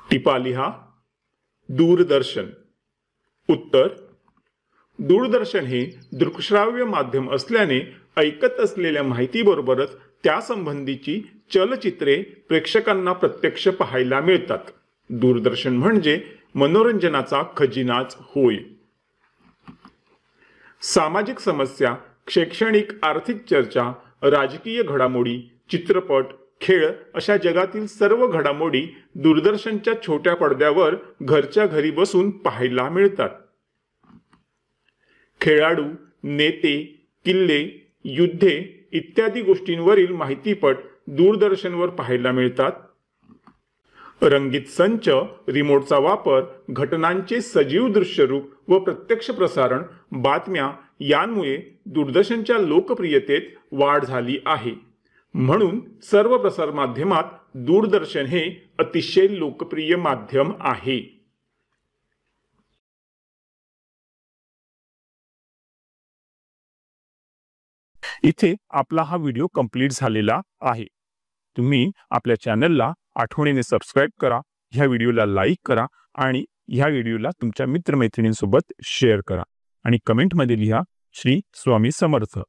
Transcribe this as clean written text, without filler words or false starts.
टिपा लिहा. दूरदर्शन. उत्तर. दूरदर्शन हे दृकश्राव्य माध्यम असल्याने ऐकत असलेल्या माहितीबरोबरच त्यासंबंधीची चलचित्रे प्रेक्षकांना प्रत्यक्ष पाहायला मिळतात. दूरदर्शन म्हणजे मनोरंजनाचा खजिनाच होय. सामाजिक समस्या, शैक्षणिक आर्थिक चर्चा, राजकीय घडामोडी, चित्रपट, खेळ अशा जगातील सर्व घडामोडी दूरदर्शनच्या छोट्या पडद्यावर घरच्या घरी बसून पाहायला मिळतात. खेळाडू, नेते, किल्ले, युद्धे इत्यादी गोष्टींवरील माहितीपट दूरदर्शनवर पाहायला मिळतात. रंगीत संच, रिमोटचा वापर, घटनांचे सजीव दृश्यरूप व प्रत्यक्ष प्रसारण, बातम्या यांमुळे दूरदर्शनच्या लोकप्रियतेत वाढ झाली आहे. म्हणून सर्व प्रसार माध्यमात दूरदर्शन हे अतिशय लोकप्रिय माध्यम आहे. इथे आपला हा व्हिडिओ कंप्लीट झालेला आहे. तुम्ही आपल्या चॅनलला आठवणीने सबस्क्राईब करा, ह्या व्हिडिओला लाईक करा आणि ह्या व्हिडिओला तुमच्या मित्रमैत्रिणींसोबत शेअर करा आणि कमेंटमध्ये लिहा श्री स्वामी समर्थ.